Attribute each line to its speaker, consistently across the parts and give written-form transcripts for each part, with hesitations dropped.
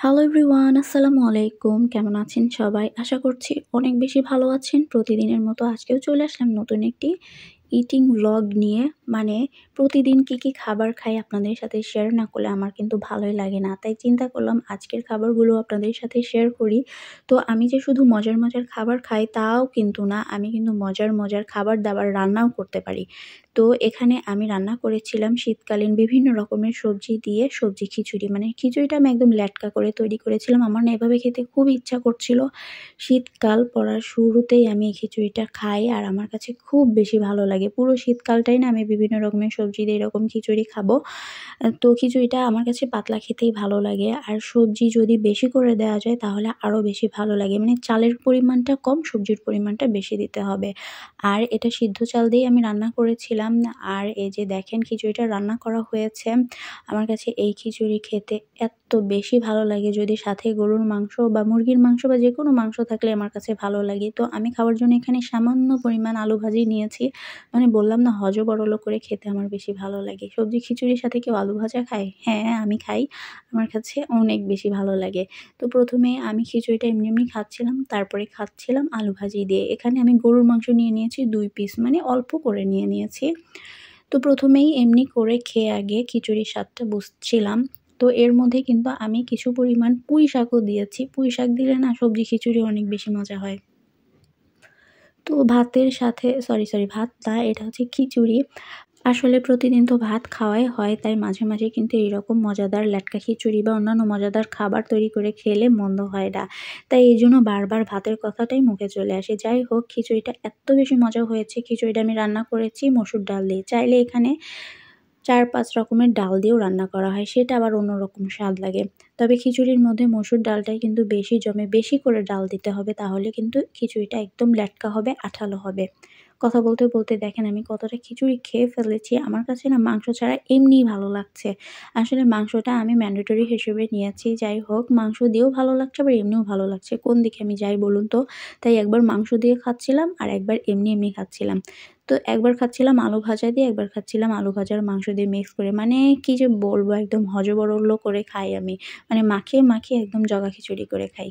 Speaker 1: Hello everyone, আসসালামু আলাইকুম। কেমন আছেন সবাই? আশা করছি অনেক বেশি ভালো আছেন। প্রতিদিনের মতো আজকেও চলে আসলাম নতুন একটি ইটিং ভ্লগ নিয়ে। মানে প্রতিদিন কি খাবার খাই আপনাদের সাথে শেয়ার না করলে আমার কিন্তু ভালোই লাগে না। তাই চিন্তা করলাম আজকের খাবারগুলো আপনাদের সাথে শেয়ার করি। তো আমি যে শুধু মজার খাবার খাই তাও কিন্তু না, আমি কিন্তু মজার খাবার-দাবার রান্নাও করতে পারি। তো এখানে আমি রান্না করেছিলাম শীতকালীন বিভিন্ন রকমের সবজি দিয়ে সবজি খিচুড়ি। মানে খিচুড়িটা আমি একদম ল্যাটকা করে তৈরি করেছিলাম। আমার না এভাবে খেতে খুব ইচ্ছা করছিল। শীতকাল পড়ার শুরুতেই আমি এই খিচুড়িটা খাই আর আমার কাছে খুব বেশি ভালো লাগে। পুরো শীতকালটাই না আমি বিভিন্ন রকমের সবজি দিয়ে এরকম খিচুড়ি খাবো। তো খিচুড়িটা আমার কাছে পাতলা খেতেই ভালো লাগে। আর সবজি যদি বেশি করে দেওয়া যায় তাহলে আরও বেশি ভালো লাগে। মানে চালের পরিমাণটা কম, সবজির পরিমাণটা বেশি দিতে হবে। আর এটা সিদ্ধ চাল দিয়েই আমি রান্না করেছিলাম। আর এই যে দেখেন খিচুড়িটা রান্না করা হয়েছে। আমার কাছে এই খিচুড়ি খেতে এত বেশি ভালো লাগে, যদি সাথে গরুর মাংস বা মুরগির মাংস বা যেকোনো মাংস থাকলে আমার কাছে ভালো লাগে। তো আমি খাওয়ার জন্য এখানে সামান্য পরিমাণ আলু ভাজি নিয়েছি। মানে বললাম না, হযবরল করে খেতে আমার বেশি ভালো লাগে। সবজি খিচুড়ির সাথে কেউ আলু ভাজা খায়? হ্যাঁ, আমি খাই। আমার কাছে অনেক বেশি ভালো লাগে। তো প্রথমে আমি খিচুড়িটা এমনি খাচ্ছিলাম, তারপরে খাচ্ছিলাম আলু ভাজি দিয়ে। এখানে আমি গরুর মাংস নিয়ে নিয়েছি ২ পিস, মানে অল্প করে নিয়ে নিয়েছি। তো প্রথমেই এমনি করে খেয়ে আগে খিচুড়ির স্বাদটা বুঝছিলাম। তো এর মধ্যে কিন্তু আমি কিছু পরিমাণ পুঁই শাকও দিয়েছি। পুঁই শাক দিলে না সবজি খিচুড়ি অনেক বেশি মজা হয়। তো ভাতের সাথে ভাত না, এটা হচ্ছে খিচুড়ি। আসলে প্রতিদিন তো ভাত খাওয়াই হয়, তাই মাঝে কিন্তু এইরকম মজাদার লেটকা খিচুড়ি বা অন্যান্য মজাদার খাবার তৈরি করে খেলে মন্দ হয় না। তাই এইজন্য বারবার ভাতের কথাটাই মুখে চলে আসে। যাই হোক, খিচুড়িটা এত বেশি মজা হয়েছে। খিচুড়িটা আমি রান্না করেছি মসুর ডাল দিয়ে। চাইলে এখানে ৪-৫ রকমের ডাল দিয়েও রান্না করা হয়, সেটা আবার অন্যরকম স্বাদ লাগে। তবে খিচুড়ির মধ্যে মসুর ডালটাই কিন্তু বেশি জমে, বেশি করে ডাল দিতে হবে, তাহলে কিন্তু খিচুড়িটা একদম লেটকা হবে, আঠালো হবে। কথা বলতে দেখেন আমি কতটা খিচুড়ি খেয়ে ফেলেছি। আমার কাছে না মাংস ছাড়া এমনিই ভালো লাগছে। আসলে মাংসটা আমি ম্যান্ডেটরি হিসেবে নিয়েছি। যাই হোক, মাংস দিয়েও ভালো লাগছে আবার এমনিও ভালো লাগছে। কোন দিকে আমি যাই বলুন তো? তাই একবার মাংস দিয়ে খাচ্ছিলাম আর একবার এমনি খাচ্ছিলাম। তো একবার খাচ্ছিলাম আলু ভাজা দিয়ে, একবার খাচ্ছিলাম আলু ভাজা আর মাংস দিয়ে মিক্স করে। মানে কি যে বলবো, একদম হযবরল করে খাই আমি। মানে মাখিয়ে একদম জগা খিচুড়ি করে খাই।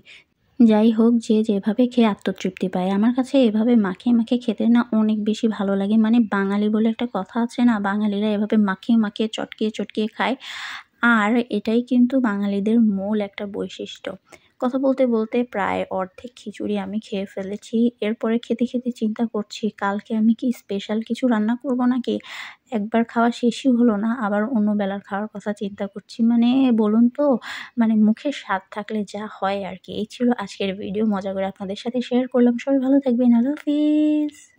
Speaker 1: যাই হোক, যে যেভাবে খেয়ে আত্মতৃপ্তি পায়। আমার কাছে এভাবে মাখিয়ে খেতে না অনেক বেশি ভালো লাগে। মানে বাঙালি বলে একটা কথা আছে না? বাঙালিরা এভাবে মাখিয়ে চটকিয়ে খায়। আর এটাই কিন্তু বাঙালিদের মূল একটা বৈশিষ্ট্য। কথা বলতে প্রায় অর্ধেক খিচুড়ি আমি খেয়ে ফেলেছি। এরপরে খেতে চিন্তা করছি কালকে আমি কি স্পেশাল কিছু রান্না করব নাকি? একবার খাওয়া শেষই হলো না, আবার অন্য বেলার খাওয়ার কথা চিন্তা করছি। মানে বলুন তো, মানে মুখে স্বাদ থাকলে যা হয় আরকি। এই ছিল আজকের ভিডিও। মজা করে আপনাদের সাথে শেয়ার করলাম। সবাই ভালো থাকবেন। আল্লাহ হাফিজ।